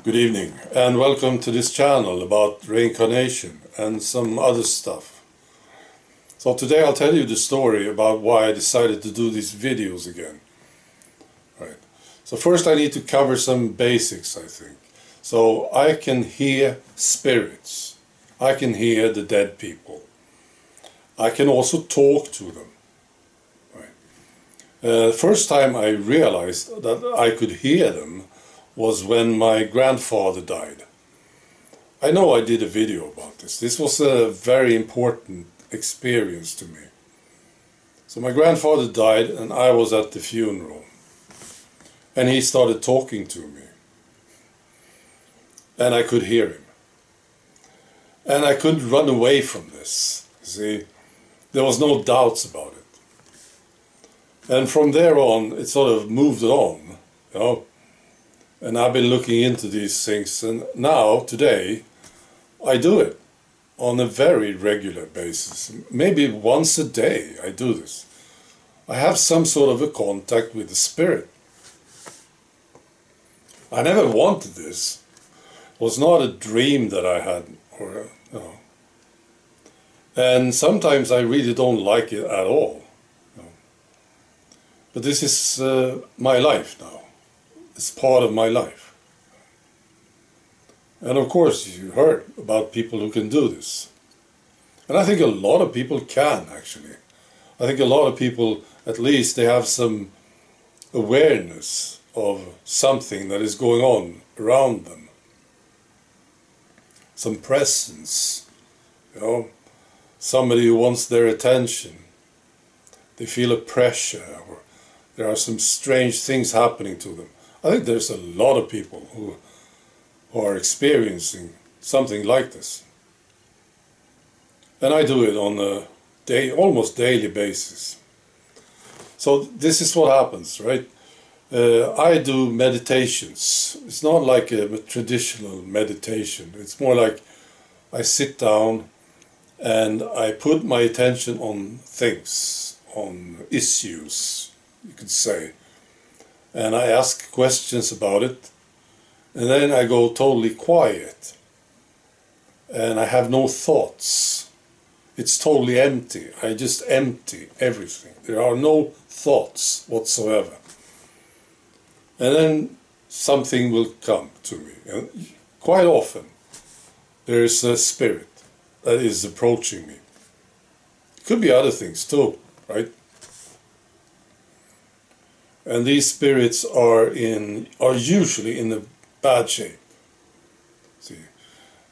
Good evening and welcome to this channel about reincarnation and some other stuff. So today I'll tell you the story about why I decided to do these videos again. Right. So first I need to cover some basics, I think. So I can hear spirits. I can hear the dead people. I can also talk to them. Right. First time I realized that I could hear them was when my grandfather died. I know I did a video about this. This was a very important experience to me. So my grandfather died and I was at the funeral. And he started talking to me. And I could hear him. And I couldn't run away from this. See, there was no doubts about it. And from there on, it sort of moved on, you know. And I've been looking into these things, and now, today, I do it on a very regular basis. Maybe once a day I do this. I have some sort of a contact with the spirit. I never wanted this. It was not a dream that I had, or you know. And sometimes I really don't like it at all. You know. But this is my life now. It's part of my life. And of course, you heard about people who can do this. And I think a lot of people can, actually. I think a lot of people, at least, they have some awareness of something that is going on around them. Some presence, you know, somebody who wants their attention. They feel a pressure, or there are some strange things happening to them. I think there's a lot of people who are experiencing something like this. And I do it on a almost daily basis. So this is what happens, right? I do meditations. It's not like a traditional meditation. It's more like I sit down and I put my attention on things, on issues, you could say. And I ask questions about it, and then I go totally quiet, and I have no thoughts. It's totally empty. I just empty everything. There are no thoughts whatsoever. And then something will come to me. And quite often there is a spirit that is approaching me. It could be other things too, right? And these spirits are usually in a bad shape. See,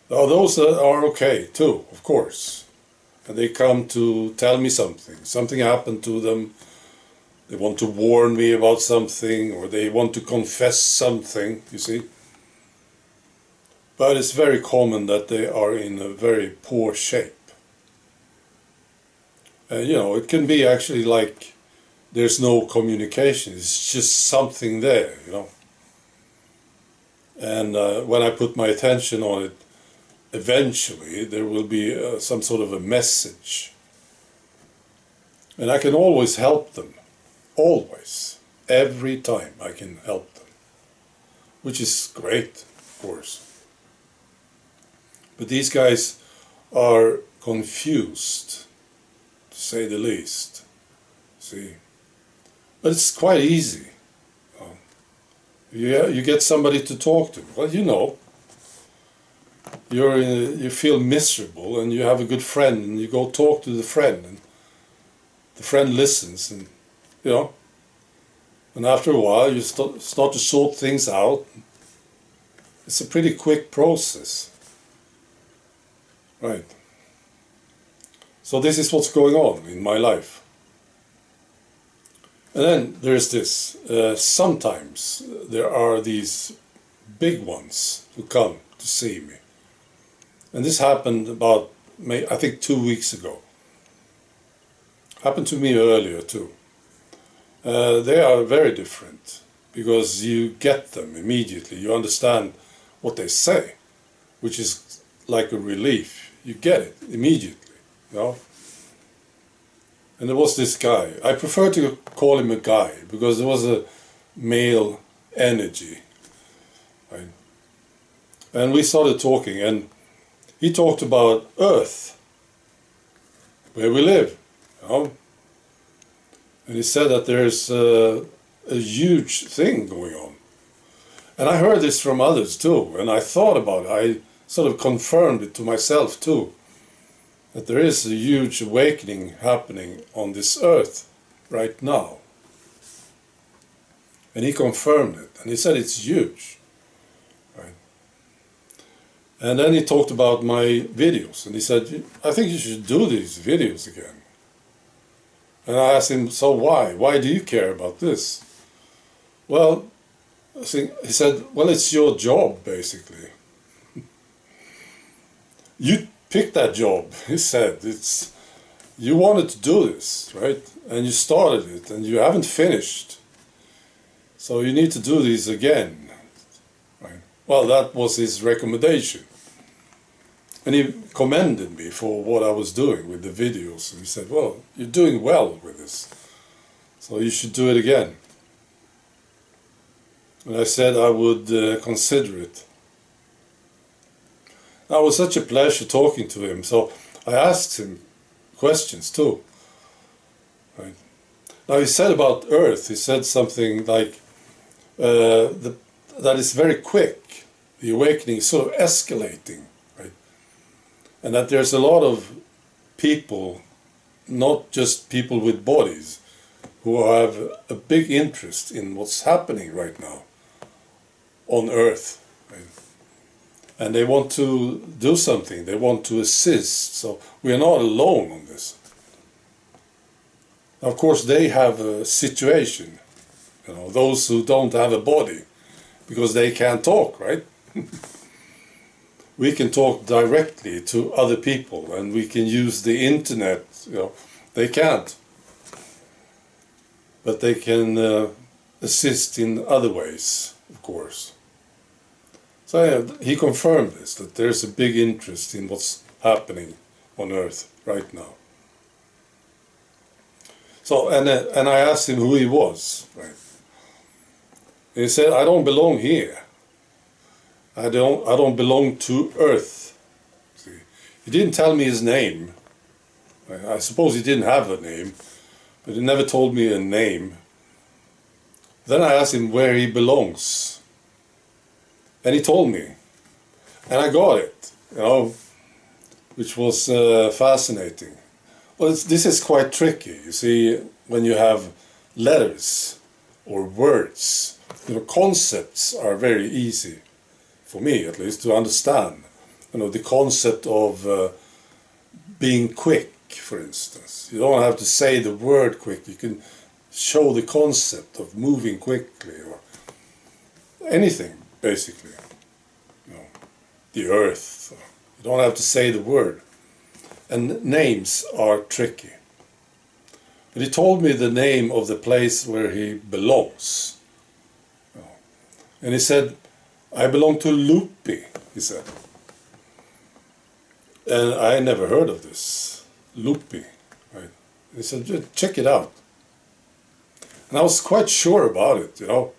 now those that are okay too, of course, and they come to tell me something. Something happened to them. They want to warn me about something, or they want to confess something. You see. But it's very common that they are in a very poor shape. And you know, it can be actually like there's no communication, it's just something there, you know. And when I put my attention on it, eventually there will be some sort of a message. And I can always help them, always, every time I can help them, which is great, of course. But these guys are confused, to say the least, see. But it's quite easy. You get somebody to talk to. Well, you know, you feel miserable, and you have a good friend, and you go talk to the friend, and the friend listens, and you know, and after a while you start to sort things out. It's a pretty quick process, right? So this is what's going on in my life. And then there's this, sometimes there are these big ones who come to see me. And this happened about, I think 2 weeks ago. Happened to me earlier too. They are very different, because you get them immediately. You understand what they say, which is like a relief. You get it immediately, you know. And there was this guy. I prefer to call him a guy, because there was a male energy. Right? And we started talking, and he talked about Earth, where we live, you know. And he said that there's a huge thing going on. And I heard this from others too, and I thought about it. I sort of confirmed it to myself too, that there is a huge awakening happening on this earth right now. And he confirmed it, and he said it's huge. Right? And then he talked about my videos, and he said, I think you should do these videos again. And I asked him, so why? Why do you care about this? Well, I think he said, well, it's your job, basically. You picked that job, he said. You wanted to do this, right? And you started it, and you haven't finished. So you need to do these again. Right? Well, that was his recommendation. And he commended me for what I was doing with the videos. And he said, well, you're doing well with this, so you should do it again. And I said I would consider it. Now, it was such a pleasure talking to him, so I asked him questions too. Right? Now, he said about Earth, he said something like that is very quick. The awakening is sort of escalating, right? And that there's a lot of people, not just people with bodies, who have a big interest in what's happening right now on Earth. Right? And they want to do something, they want to assist, so we are not alone on this. Of course, they have a situation, you know, those who don't have a body, because they can't talk, right? We can talk directly to other people, and we can use the internet, you know, they can't. But they can assist in other ways, of course. So yeah, he confirmed this, that there's a big interest in what's happening on Earth right now. So, and I asked him who he was, right? And he said, I don't belong here. I don't belong to Earth. See? He didn't tell me his name. I suppose he didn't have a name, but he never told me a name. Then I asked him where he belongs. And he told me. And I got it, you know, which was fascinating. Well, this is quite tricky. You see, when you have letters or words, you know, concepts are very easy, for me at least, to understand. You know, the concept of being quick, for instance. You don't have to say the word quick. You can show the concept of moving quickly or anything, basically. You know, the earth. You don't have to say the word. And names are tricky. But he told me the name of the place where he belongs. You know, and he said, I belong to Lupi, he said. And I never heard of this. Lupi, right? He said, just check it out. And I was quite sure about it, you know.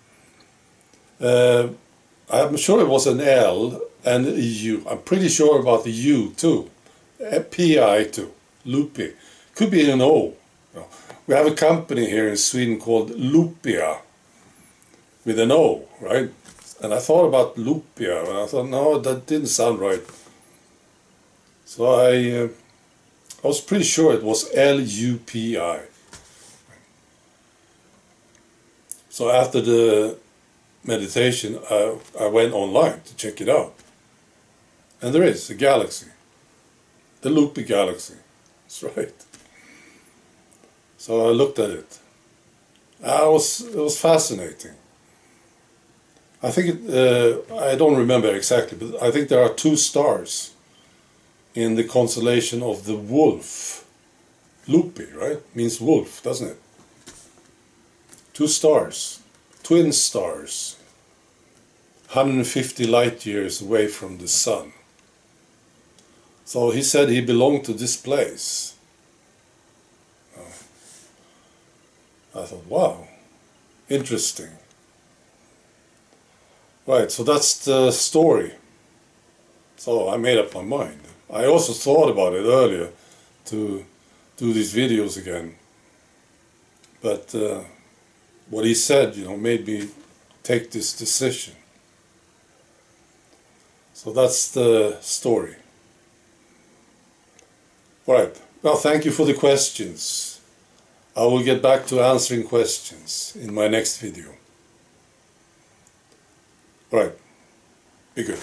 I'm sure it was an L and a U. I'm pretty sure about the U too. P-I too. Lupi. Could be an O. You know. We have a company here in Sweden called Lupia with an O, right? And I thought about Lupia, and I thought, no, that didn't sound right. So I was pretty sure it was L-U-P-I. So after the meditation, I went online to check it out. And there is a galaxy. The Lupi galaxy. That's right. So I looked at it. It was fascinating. I think I don't remember exactly, but I think there are 2 stars in the constellation of the wolf. Lupi, right? Means wolf, doesn't it? 2 stars, twin stars, 150 light years away from the sun. So he said he belonged to this place. I thought, wow, interesting. Right, so that's the story. So I made up my mind. I also thought about it earlier to do these videos again. But what he said, made me take this decision. So that's the story. Right. Well, thank you for the questions. I will get back to answering questions in my next video. Right. Be good.